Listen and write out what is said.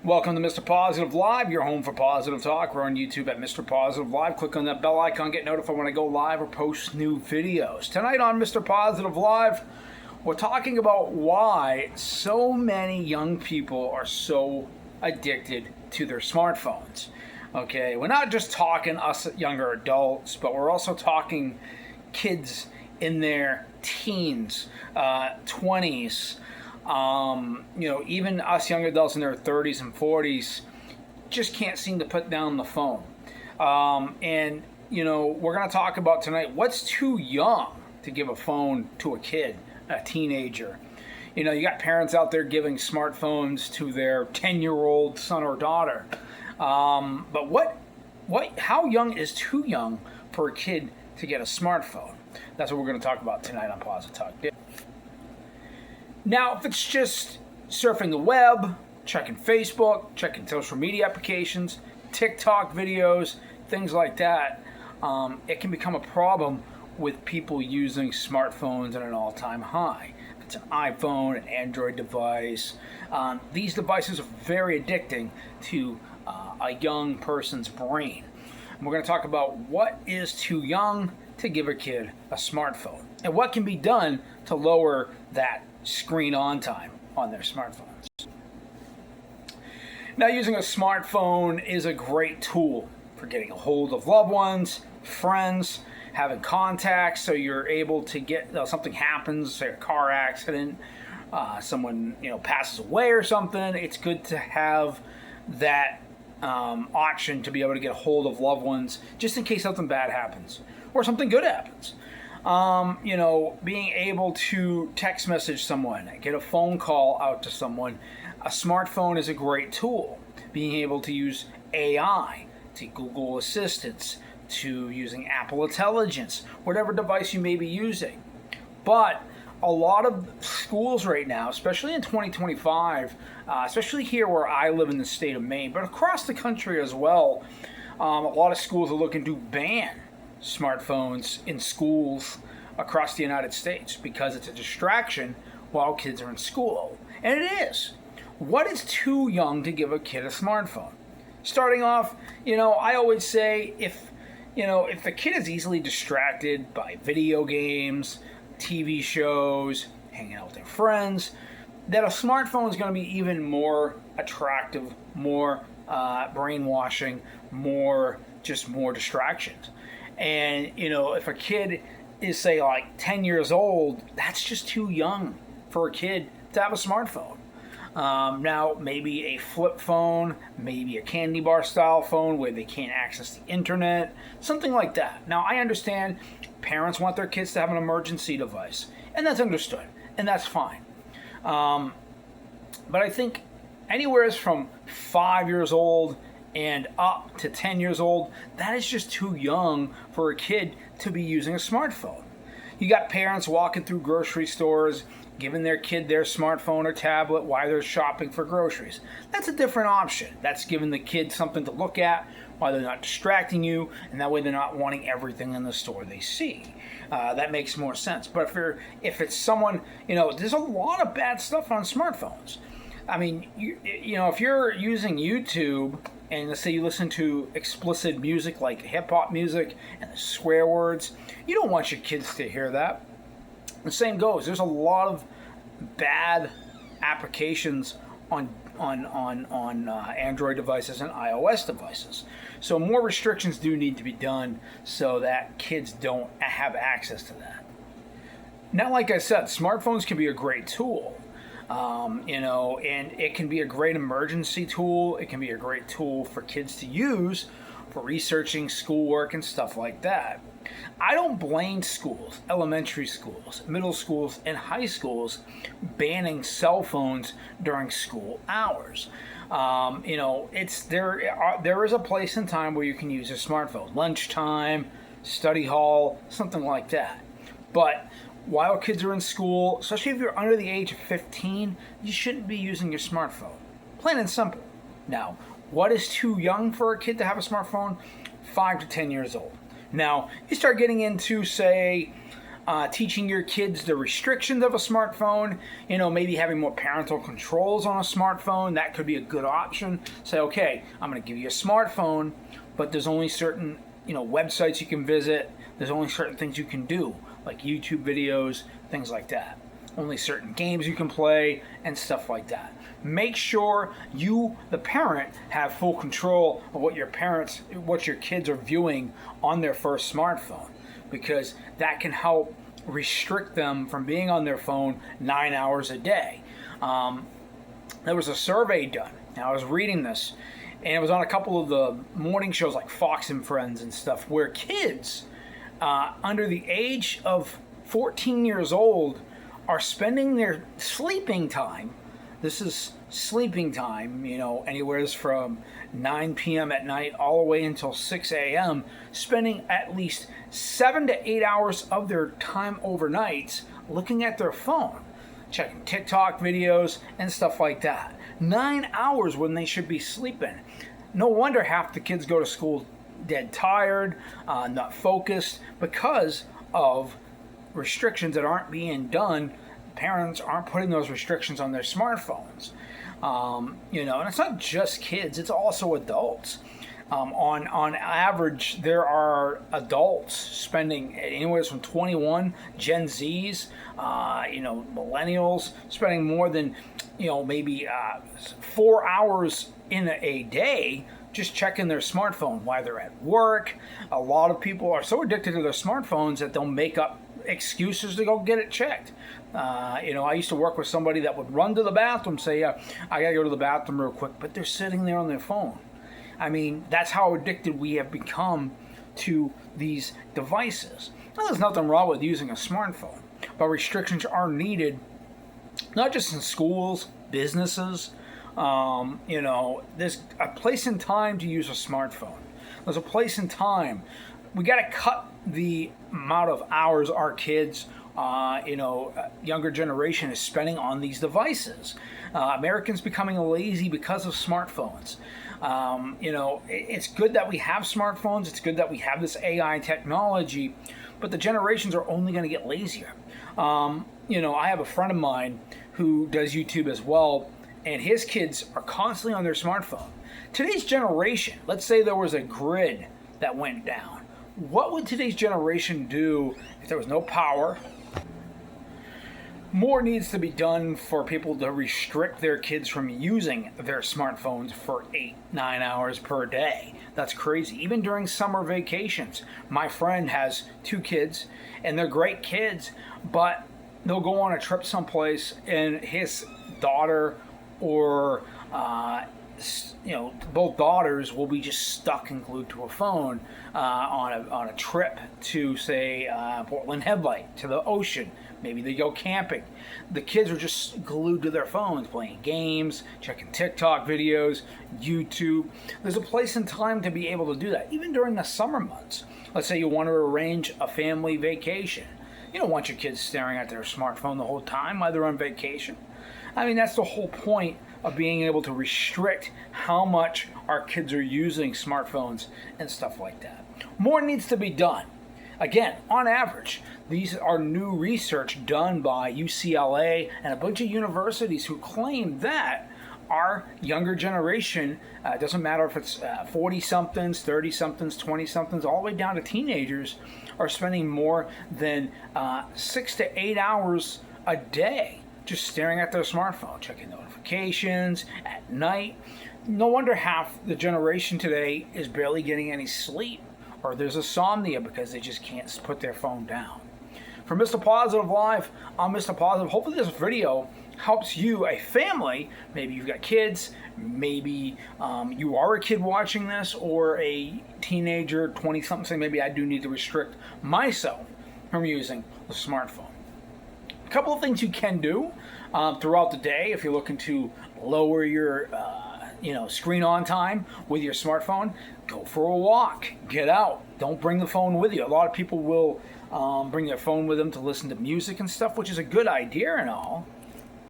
Welcome to Mr. Positive Live, your home for positive talk. We're on YouTube at Mr. Positive Live. Click on that bell icon, get notified when I go live or post new videos. Tonight on Mr. Positive Live, we're talking about why so many young people are so addicted to their smartphones. Okay, we're not just talking us younger adults, but we're also talking kids in their teens, 20s, even us young adults in their 30s and 40s just can't seem to put down the phone. We're going to talk about tonight what's too young to give a phone to a kid, a teenager. You got parents out there giving smartphones to their 10-year-old son or daughter. But how young is too young for a kid to get a smartphone? That's what we're going to talk about tonight on Positive Talk. Now, if it's just surfing the web, checking Facebook, checking social media applications, TikTok videos, things like that, it can become a problem with people using smartphones at an all-time high. If it's an iPhone, an Android device, these devices are very addicting to a young person's brain. And we're going to talk about what is too young to give a kid a smartphone and what can be done to lower that screen on time on their smartphones. Now, using a smartphone is a great tool for getting a hold of loved ones, friends, having contacts, so you're able to get, something happens, say a car accident, someone passes away or something. It's good to have that option to be able to get a hold of loved ones just in case something bad happens or something good happens. Being able to text message someone, get a phone call out to someone. A smartphone is a great tool. Being able to use AI, to Google Assistants, to using Apple Intelligence, whatever device you may be using. But a lot of schools right now, especially in 2025, especially here where I live in the state of Maine, but across the country as well, a lot of schools are looking to ban smartphones in schools across the United States because it's a distraction while kids are in school. And it is. What is too young to give a kid a smartphone? Starting off, I always say if the kid is easily distracted by video games, TV shows, hanging out with their friends, that a smartphone is going to be even more attractive, more brainwashing, more distractions. And, if a kid is, say, like 10 years old, that's just too young for a kid to have a smartphone. Now, maybe a flip phone, maybe a candy bar style phone where they can't access the internet, something like that. Now, I understand parents want their kids to have an emergency device, and that's understood, and that's fine. But I think anywhere from 5 years old and up to 10 years old, that is just too young for a kid to be using a smartphone. You got parents walking through grocery stores, giving their kid their smartphone or tablet while they're shopping for groceries. That's a different option. That's giving the kid something to look at while they're not distracting you, and that way they're not wanting everything in the store they see. That makes more sense. But if it's someone, there's a lot of bad stuff on smartphones. I mean, if you're using YouTube and let's say you listen to explicit music like hip-hop music and the swear words, you don't want your kids to hear that. The same goes. There's a lot of bad applications on Android devices and iOS devices. So more restrictions do need to be done so that kids don't have access to that. Now, like I said, smartphones can be a great tool. And it can be a great emergency tool. It can be a great tool for kids to use for researching schoolwork and stuff like that. I don't blame schools, elementary schools, middle schools, and high schools banning cell phones during school hours. There is a place and time where you can use a smartphone, lunchtime, study hall, something like that. But while kids are in school, especially if you're under the age of 15, you shouldn't be using your smartphone. Plain and simple. Now, what is too young for a kid to have a smartphone? 5 to 10 years old. Now, you start getting into, say, teaching your kids the restrictions of a smartphone, maybe having more parental controls on a smartphone. That could be a good option. Say, okay, I'm going to give you a smartphone, but there's only certain, websites you can visit. There's only certain things you can do, like YouTube videos, things like that. Only certain games you can play and stuff like that. Make sure you, the parent, have full control of what your kids are viewing on their first smartphone, because that can help restrict them from being on their phone 9 hours a day. There was a survey done. Now, I was reading this, and it was on a couple of the morning shows like Fox and Friends and stuff, where kids under the age of 14 years old are spending their sleeping time. This is sleeping time, anywhere from 9 p.m. at night all the way until 6 a.m., spending at least 7 to 8 hours of their time overnight looking at their phone, checking TikTok videos and stuff like that. 9 hours when they should be sleeping. No wonder half the kids go to school dead tired, not focused, because of restrictions that aren't being done. Parents aren't putting those restrictions on their smartphones. And it's not just kids, it's also adults. On average, there are adults spending anywhere from 21, Gen Zs, millennials, spending more than, maybe 4 hours in a day just checking their smartphone while they're at work. A lot of people are so addicted to their smartphones that they'll make up excuses to go get it checked. I used to work with somebody that would run to the bathroom, say, I gotta go to the bathroom real quick, but they're sitting there on their phone. I mean, that's how addicted we have become to these devices. Now, there's nothing wrong with using a smartphone, but restrictions are needed, not just in schools, businesses. There's a place and time to use a smartphone. There's a place and time. We got to cut the amount of hours our kids, younger generation is spending on these devices. Americans becoming lazy because of smartphones. It's good that we have smartphones. It's good that we have this AI technology, but the generations are only going to get lazier. I have a friend of mine who does YouTube as well, and his kids are constantly on their smartphone. Today's generation, let's say there was a grid that went down. What would today's generation do if there was no power? More needs to be done for people to restrict their kids from using their smartphones for 8-9 hours per day. That's crazy. Even during summer vacations. My friend has 2 kids, and they're great kids, but they'll go on a trip someplace, and his daughter or both daughters will be just stuck and glued to a phone on a trip to, say, Portland Headlight, to the ocean. Maybe they go camping. The kids are just glued to their phones, playing games, checking TikTok videos, YouTube. There's a place and time to be able to do that, even during the summer months. Let's say you want to arrange a family vacation. You don't want your kids staring at their smartphone the whole time while they're on vacation. I mean, that's the whole point of being able to restrict how much our kids are using smartphones and stuff like that. More needs to be done. Again, on average, these are new research done by UCLA and a bunch of universities who claim that our younger generation, doesn't matter if it's 40-somethings, 30-somethings, 20-somethings, all the way down to teenagers, are spending more than 6 to 8 hours a day just staring at their smartphone, checking notifications at night. No wonder half the generation today is barely getting any sleep, or there's insomnia because they just can't put their phone down. For Mr. Positive Live, I'm Mr. Positive. Hopefully this video helps you, a family. Maybe you've got kids, maybe you are a kid watching this, or a teenager, 20-something, saying maybe I do need to restrict myself from using the smartphone. A couple of things you can do throughout the day if you're looking to lower your screen on time with your smartphone. Go for a walk, get out, don't bring the phone with you. A lot of people will bring their phone with them to listen to music and stuff, which is a good idea and all,